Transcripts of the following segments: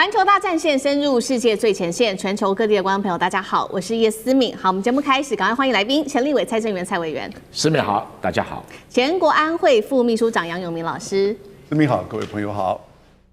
环球大战线深入世界最前线，全球各地的观众朋友，大家好，我是叶思敏。好，我们节目开始，赶快欢迎来宾，前立委蔡正元蔡委员，思敏好，大家好。前国安会副秘书长杨永明老师，思敏好，各位朋友好。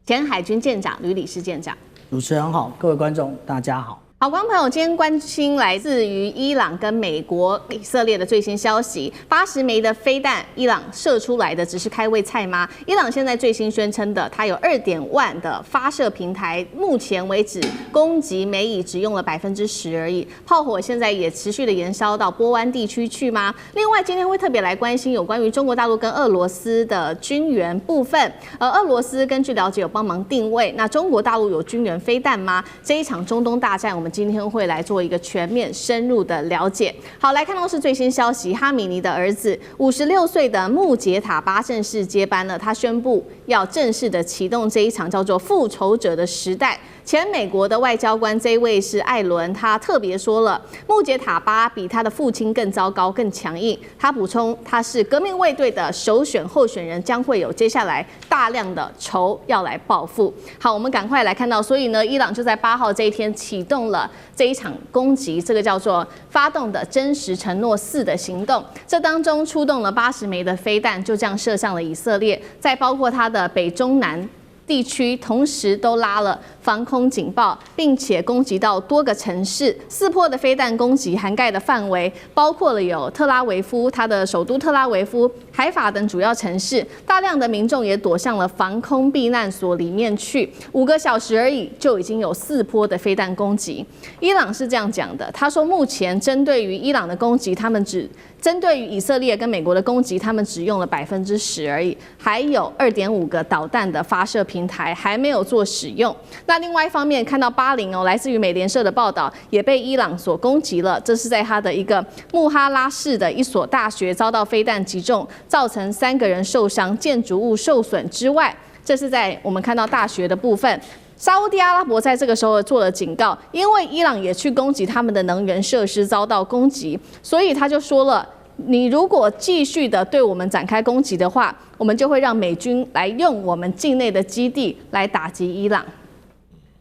前海军舰长吕礼士舰长，主持人好，各位观众大家好。好，观众朋友，今天关心来自于伊朗跟美国、以色列的最新消息，80枚的飞弹，伊朗射出来的只是开胃菜吗？伊朗现在最新宣称的，它有2.万的发射平台，目前为止攻击美以只用了10%而已，炮火现在也持续的延烧到波湾地区去吗？另外，今天会特别来关心有关于中国大陆跟俄罗斯的军援部分，俄罗斯根据了解有帮忙定位，那中国大陆有军援飞弹吗？这一场中东大战，我们今天会来做一个全面深入的了解。好，来看到是最新消息，哈米尼的儿子56岁的穆杰塔巴正式接班了，他宣布要正式的启动这一场叫做复仇者的时代。前美国的外交官这一位是艾伦，他特别说了，穆杰塔巴比他的父亲更糟糕、更强硬。他补充，他是革命卫队的首选候选人，将会有接下来大量的仇要来报复。好，我们赶快来看到，所以呢，伊朗就在8号这一天启动了这一场攻击，这个叫做发动的真实承诺4的行动。这当中出动了80枚的飞弹，就这样射向了以色列，再包括它的北中南地区同时都拉了防空警报，并且攻击到多个城市。4波的飞弹攻击涵盖的范围包括了有特拉维夫，它的首都特拉维夫、海法等主要城市，大量的民众也躲向了防空避难所里面去。5个小时而已，就已经有4波的飞弹攻击。伊朗是这样讲的，他说目前针对于伊朗的攻击，他们只针对于以色列跟美国的攻击，他们只用了10%而已，还有2.5个导弹的发射平台还没有做使用。那另外一方面，看到巴林来自于美联社的报道，也被伊朗所攻击了。这是在他的一个穆哈拉市的一所大学遭到飞弹击中，造成3个人受伤，建筑物受损之外，这是在我们看到大学的部分。沙烏地阿拉伯在这个时候做了警告，因为伊朗也去攻击他们的能源设施，遭到攻击，所以他就说了，你如果继续的对我们展开攻击的话，我们就会让美军来用我们境内的基地来打击伊朗。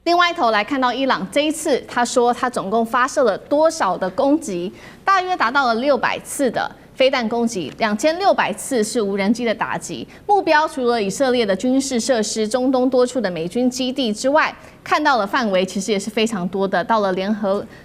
另外一头来看到伊朗这一次，他说他总共发射了多少的攻击，大约达到了600次的飞弹攻击，2600次是无人机的打击。目标除了以色列的军事设施、中东多处的美军基地之外，看到了范围其实也是非常多的，到了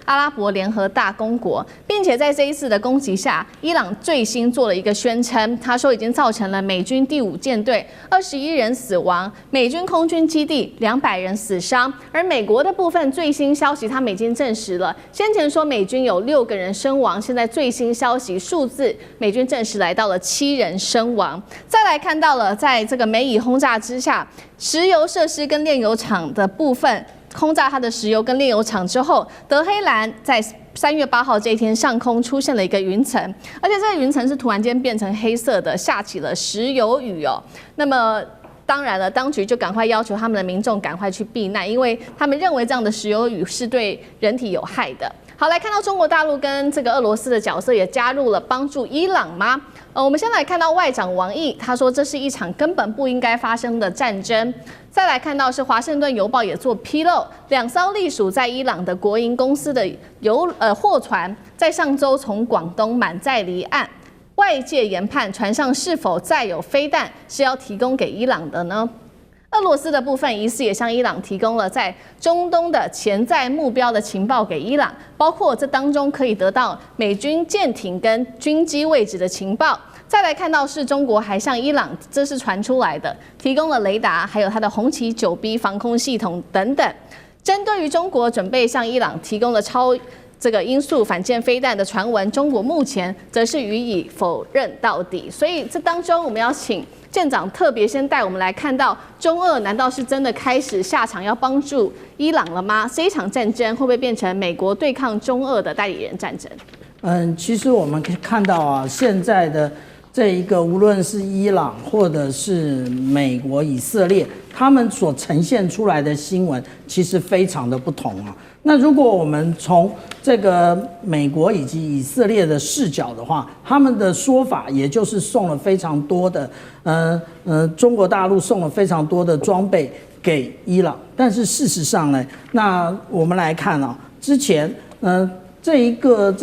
阿拉伯联合大公国，并且在这一次的攻击下，伊朗最新做了一个宣称，他说已经造成了美军第5舰队21人死亡，美军空军基地200人死伤。而美国的部分最新消息，他们已经证实了，先前说美军有6个人身亡，现在最新消息数字，美军证实来到了7人身亡。再来看到了，在这个美以轰炸之下，石油设施跟炼油厂的部分轰炸它的石油跟炼油厂之后，德黑兰在3月8号这一天上空出现了一个云层，而且这个云层是突然间变成黑色的，下起了石油雨哦。那么当然了，当局就赶快要求他们的民众赶快去避难，因为他们认为这样的石油雨是对人体有害的。好，来看到中国大陆跟这个俄罗斯的角色也加入了帮助伊朗吗？我们先来看到外长王毅，他说这是一场根本不应该发生的战争。再来看到是华盛顿邮报也做披露，2艘隶属在伊朗的国营公司的货船在上周从广东满载离岸。外界研判船上是否载有飞弹是要提供给伊朗的呢？俄罗斯的部分疑似也向伊朗提供了在中东的潜在目标的情报给伊朗，包括这当中可以得到美军舰艇跟军机位置的情报。再来看到是中国还向伊朗，这是传出来的，提供了雷达，还有它的红旗9B 防空系统等等。针对于中国准备向伊朗提供了这个音速反舰飞弹的传闻，中国目前则是予以否认到底。所以这当中我们要请舰长特别先带我们来看到，中俄难道是真的开始下场要帮助伊朗了吗？这一场战争会不会变成美国对抗中俄的代理人战争？其实我们可以看到啊，现在的这一个无论是伊朗或者是美国、以色列，他们所呈现出来的新闻其实非常的不同啊。那如果我们从这个美国以及以色列的视角的话，他们的说法也就是送了非常多的中国大陆送了非常多的装备给伊朗，但是事实上呢，那我们来看啊，之前这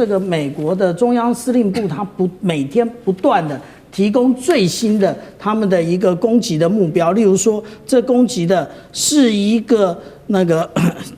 个美国的中央司令部，它每天不断的提供最新的他们的一个攻击的目标，例如说这攻击的是一个那个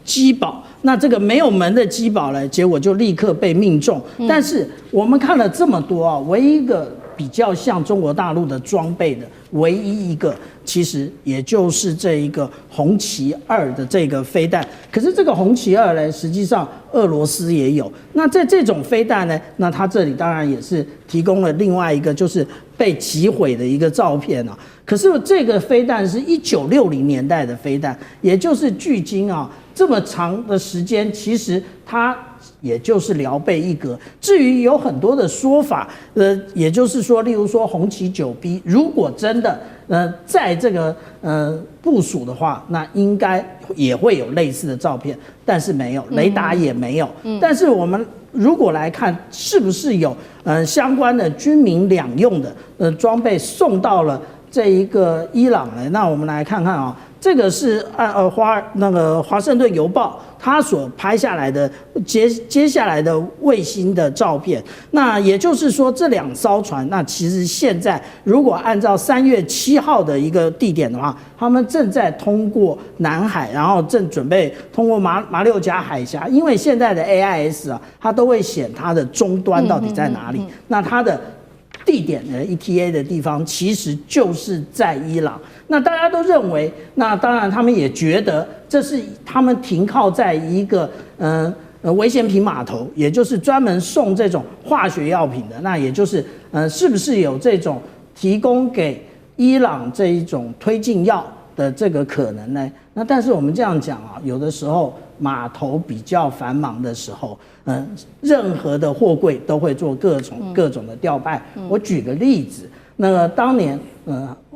机堡，那这个没有门的机堡呢，结果就立刻被命中。但是我们看了这么多啊，唯一一个比较像中国大陆的装备的唯一一个，其实也就是这一个红旗2的这个飞弹。可是这个红旗2呢，实际上俄罗斯也有。那在这种飞弹呢，那它这里当然也是提供了另外一个就是被击毁的一个照片啊。可是这个飞弹是1960年代的飞弹，也就是距今啊这么长的时间，其实它也就是辽被一格。至于有很多的说法，也就是说，例如说红旗9B，如果真的在这个部署的话，那应该也会有类似的照片，但是没有，雷达也没有。但是我们如果来看，是不是有相关的军民两用的装备送到了这一个伊朗呢？那我们来看看啊。这个是华盛顿邮报他所拍下来的接下来的卫星的照片。那也就是说，这2艘船，那其实现在如果按照3月7号的一个地点的话，他们正在通过南海，然后正准备通过马六甲海峡。因为现在的 AIS 啊，它都会显它的终端到底在哪里。那它的地点的 ETA 的地方其实就是在伊朗。那大家都认为，那当然他们也觉得这是他们停靠在一个危险品码头，也就是专门送这种化学药品的。那也就是是不是有这种提供给伊朗这一种推进药的这个可能呢？那但是我们这样讲啊，有的时候码头比较繁忙的时候，任何的货柜都会做各种的调派。我举个例子，那个当年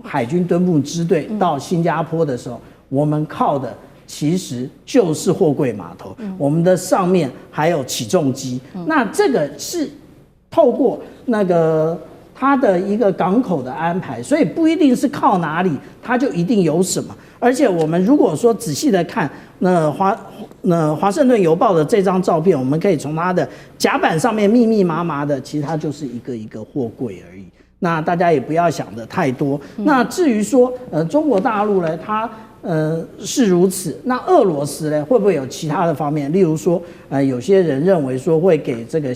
海军敦睦支队到新加坡的时候，我们靠的其实就是货柜码头，我们的上面还有起重机。那这个是透过那个它的一个港口的安排，所以不一定是靠哪里它就一定有什么。而且我们如果说仔细的看华盛顿邮报的这张照片，我们可以从它的甲板上面密密麻麻的，其实它就是一个一个货柜而已。那大家也不要想的太多。那至于说中国大陆呢，它是如此，那俄罗斯呢会不会有其他的方面？例如说有些人认为说会给这个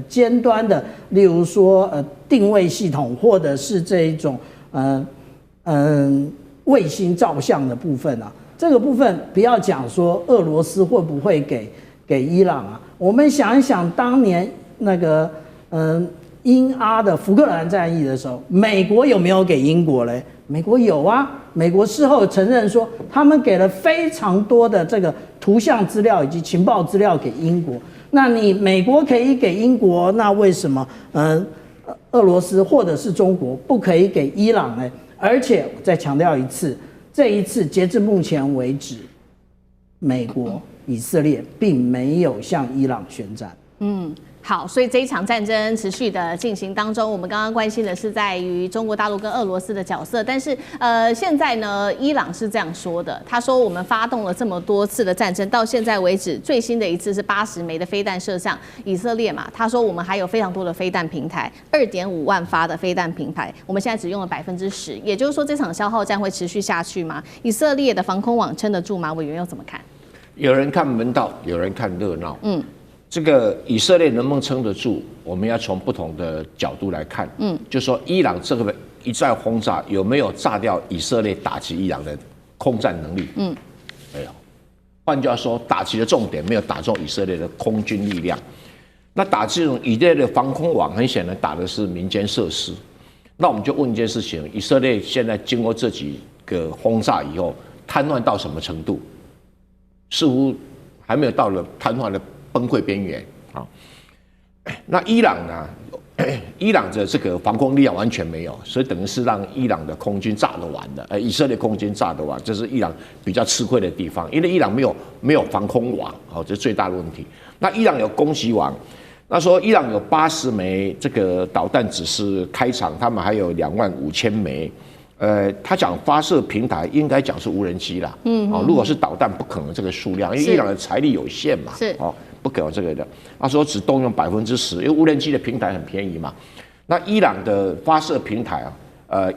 尖端的，例如说定位系统，或者是这一种卫星照相的部分啊。这个部分不要讲说俄罗斯会不会给伊朗啊，我们想一想当年那个英阿的福克兰战役的时候，美国有没有给英国嘞？美国有啊，美国事后承认说他们给了非常多的这个图像资料以及情报资料给英国。那你美国可以给英国，那为什么俄罗斯或者是中国不可以给伊朗呢？而且再强调一次，这一次截至目前为止，美国、以色列并没有向伊朗宣战。好，所以这一场战争持续的进行当中，我们刚刚关心的是在于中国大陆跟俄罗斯的角色，但是现在呢，伊朗是这样说的，他说我们发动了这么多次的战争，到现在为止最新的一次是80枚的飞弹射向以色列嘛，他说我们还有非常多的飞弹平台，2.5万发的飞弹平台，我们现在只用了10%，也就是说这场消耗战会持续下去吗？以色列的防空网撑得住吗？委员又怎么看？有人看门道，有人看热闹。这个以色列能不能撑得住，我们要从不同的角度来看。就说伊朗这个一再轰炸有没有炸掉以色列打击伊朗的空战能力？没有。换句话说，打击的重点没有打中以色列的空军力量。那打这种以色列的防空网，很显然打的是民间设施。那我们就问一件事情：以色列现在经过这几个轰炸以后，瘫痪到什么程度？似乎还没有到了瘫痪的崩溃边缘啊。那伊朗呢？伊朗的这个防空力量完全没有，所以等于是让伊朗的空军炸得完的，以色列空军炸得完，这是伊朗比较吃亏的地方，因为伊朗没有防空网，这是最大的问题。那伊朗有攻击网，那说伊朗有80枚这个导弹只是开场，他们还有25000枚他讲发射平台，应该讲是无人机啦。如果是导弹，不可能这个数量，因为伊朗的财力有限嘛。是不可能这个的。他说只动用10%，因为无人机的平台很便宜嘛。那伊朗的发射平台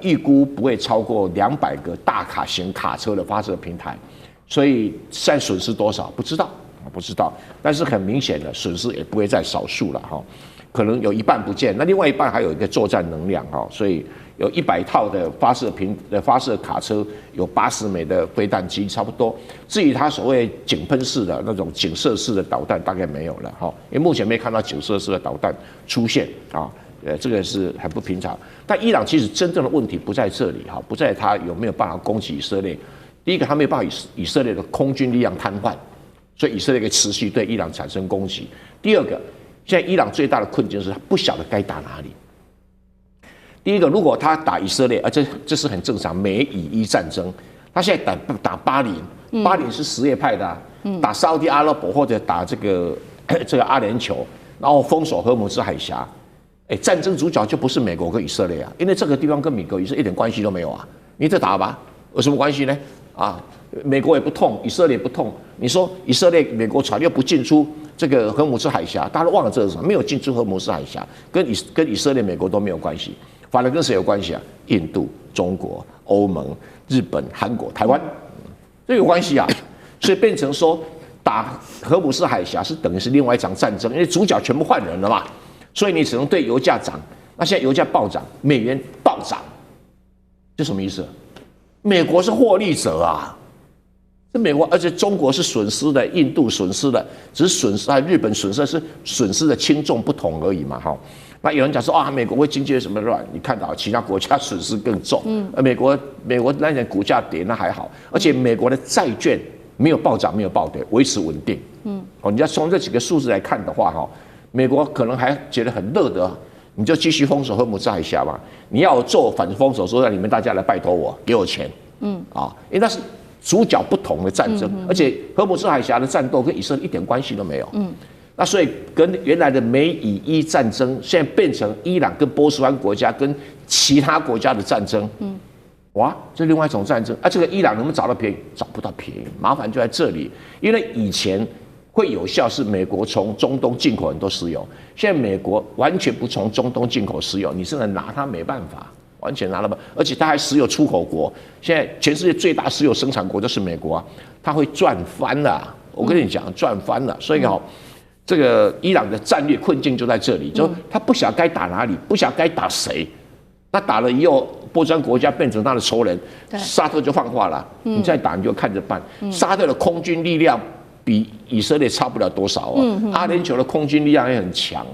预估不会超过200个大卡型卡车的发射平台，所以现在损失多少不知道，但是很明显的损失也不会再少数了哈，可能有一半不见，那另外一半还有一个作战能量哈，所以有100套的发射卡车，有80枚的飞弹机差不多。至于它所谓井喷式的那种井射式的导弹，大概没有了哈，因为目前没看到井射式的导弹出现啊。这个是很不平常。但伊朗其实真正的问题不在这里哈，不在他有没有办法攻击以色列。第一个，他没有办法以色列的空军力量瘫痪，所以以色列可以持续对伊朗产生攻击。第二个，现在伊朗最大的困境是他不晓得该打哪里。第一个，如果他打以色列，这是很正常，美以伊战争。他现在打巴林，巴林是什叶派的打沙特阿拉伯或者打这个阿联酋，然后封锁荷姆兹海峡。战争主角就不是美国跟以色列啊，因为这个地方跟美国以色列一点关系都没有啊，你这打吧，有什么关系呢？美国也不痛，以色列也不痛。你说以色列、美国船又不进出这个荷姆兹海峡，大家都忘了这是什么？没有进出荷姆兹海峡，跟以色列、美国都没有关系，反而跟谁有关系啊？印度、中国、欧盟、日本、韩国、台湾，这有关系啊。所以变成说打荷姆兹海峡是等于是另外一场战争，因为主角全部换人了嘛。所以你只能对油价涨，那现在油价暴涨，美元暴涨，这什么意思？美国是获利者啊，这美国，而且中国是损失的，印度损失的，只是损失日本损失是损失的轻重不同而已嘛，哈。那有人讲说美国会经济什么乱？你看到其他国家损失更重，美国那点股价跌那还好，而且美国的债券没有暴涨，没有暴跌，维持稳定，你要从这几个数字来看的话，哈。美国可能还觉得很热的，你就继续封锁荷姆兹海峡吧。你要做反封锁，说让你们大家来拜托我，给我钱，因为那是主角不同的战争，而且荷姆兹海峡的战斗跟以色列一点关系都没有，那所以跟原来的美以伊战争，现在变成伊朗跟波斯湾国家跟其他国家的战争，哇，这另外一种战争这个伊朗能不能找到便宜？找不到便宜，麻烦就在这里，因为以前。会有效是美国从中东进口很多石油，现在美国完全不从中东进口石油，你甚至拿它没办法，完全拿了吧。而且它还石油出口国，现在全世界最大石油生产国就是美国啊，它会赚翻了。我跟你讲，赚翻了。所以这个伊朗的战略困境就在这里，就他不晓得该打哪里，不晓得该打谁。那打了以后，波斯湾国家变成他的仇人，沙特就放话了，你再打你就看着办。沙特的空军力量。比以色列差不了多少阿联酋的空军力量也很强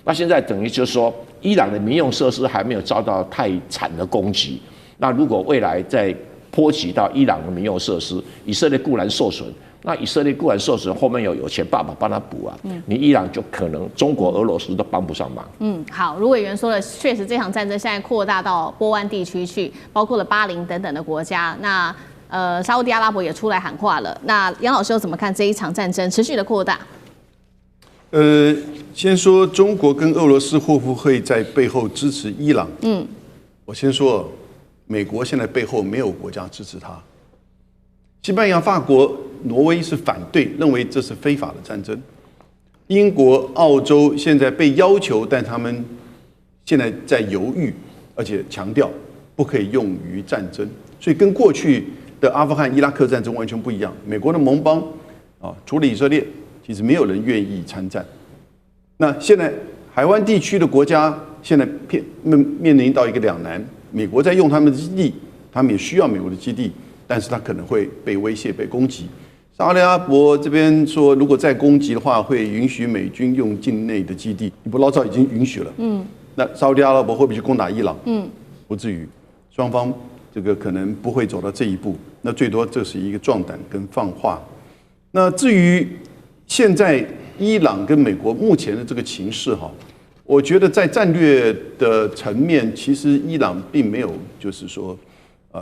那现在等于就是说，伊朗的民用设施还没有遭到太惨的攻击。那如果未来再波及到伊朗的民用设施，以色列固然受损，那以色列固然受损，后面有钱爸爸帮他补你伊朗就可能中国、俄罗斯都帮不上忙。好，卢委员说了，确实这场战争现在扩大到波湾地区去，包括了巴林等等的国家。那沙烏地阿拉伯也出来喊话了。那杨老师又怎么看这一场战争持续的扩大？先说中国跟俄罗斯会不会在背后支持伊朗？我先说，美国现在背后没有国家支持他。西班牙、法国、挪威是反对，认为这是非法的战争。英国、澳洲现在被要求，但他们现在在犹豫，而且强调不可以用于战争，所以跟过去的阿富汗、伊拉克战争完全不一样。美国的盟邦除了以色列，其实没有人愿意参战。那现在海湾地区的国家现在面临到一个两难：美国在用他们的基地，他们也需要美国的基地，但是他可能会被威胁、被攻击。沙特阿拉伯这边说，如果再攻击的话，会允许美军用境内的基地。你不老早已经允许了。那沙特阿拉伯会不会去攻打伊朗？不至于，双方这个可能不会走到这一步。那最多这是一个壮胆跟放话。那至于现在伊朗跟美国目前的这个情势我觉得在战略的层面，其实伊朗并没有就是说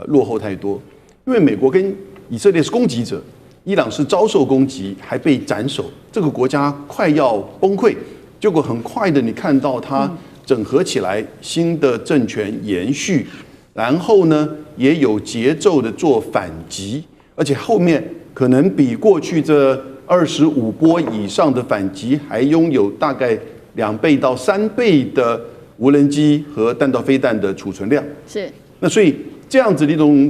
落后太多，因为美国跟以色列是攻击者，伊朗是遭受攻击还被斩首，这个国家快要崩溃。结果很快的，你看到它整合起来，新的政权延续，然后呢也有节奏的做反击，而且后面可能比过去这25波以上的反击还拥有大概2倍到3倍的无人机和弹道飞弹的储存量。是。那所以这样子的一种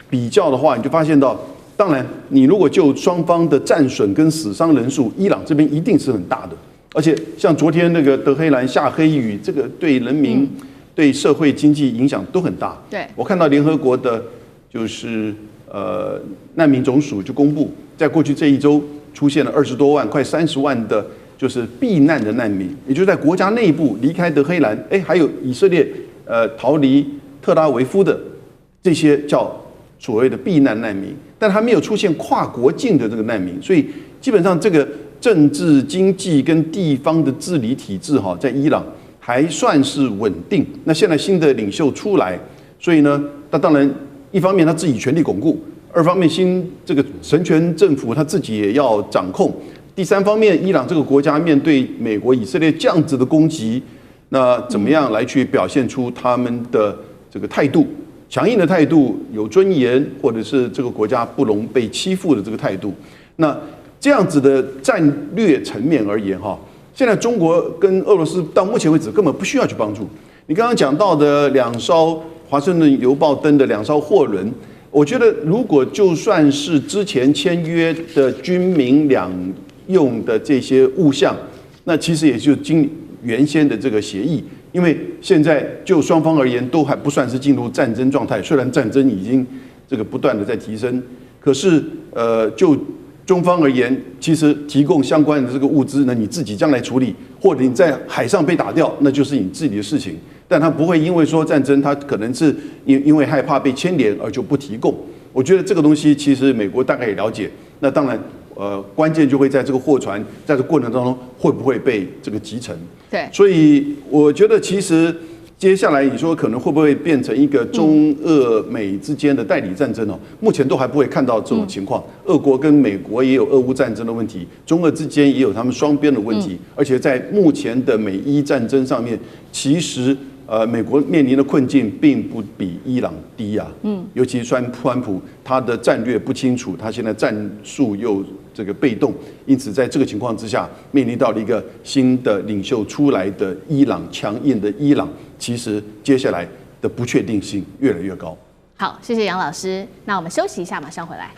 比较的话，你就发现到，当然你如果就双方的战损跟死伤人数，伊朗这边一定是很大的。而且像昨天那个德黑兰下黑雨，这个对人民、对社会经济影响都很大。对，我看到联合国的，就是难民总署就公布，在过去这一周出现了20多万、快30万的，就是避难的难民，也就是在国家内部离开德黑兰，还有以色列逃离特拉维夫的这些叫所谓的避难难民，但还没有出现跨国境的这个难民，所以基本上这个政治、经济跟地方的治理体制在伊朗还算是稳定。那现在新的领袖出来，所以呢，那当然一方面他自己权力巩固，二方面这个神权政府他自己也要掌控，第三方面伊朗这个国家面对美国、以色列这样子的攻击，那怎么样来去表现出他们的这个态度？强硬的态度，有尊严，或者是这个国家不容被欺负的这个态度。那这样子的战略层面而言，现在中国跟俄罗斯到目前为止根本不需要去帮助。你刚刚讲到的2艘华盛顿邮报登的2艘货轮，我觉得如果就算是之前签约的军民两用的这些物项，那其实也就原先的这个协议。因为现在就双方而言都还不算是进入战争状态，虽然战争已经这个不断的在提升，可是就中方而言，其实提供相关的这个物资呢，你自己将来处理，或者你在海上被打掉，那就是你自己的事情。但他不会因为说战争，他可能是因为害怕被牵连而就不提供。我觉得这个东西其实美国大概也了解。那当然，关键就会在这个货船在这过程当中会不会被这个击沉。对，所以我觉得其实接下来你说可能会不会变成一个中俄美之间的代理战争目前都还不会看到这种情况。俄国跟美国也有俄乌战争的问题，中俄之间也有他们双边的问题，而且在目前的美伊战争上面，其实美国面临的困境并不比伊朗低啊。尤其川普他的战略不清楚，他现在战术又这个被动，因此在这个情况之下，面临到了一个新的领袖出来的伊朗，强硬的伊朗，其实接下来的不确定性越来越高。好，谢谢杨老师。那我们休息一下，马上回来。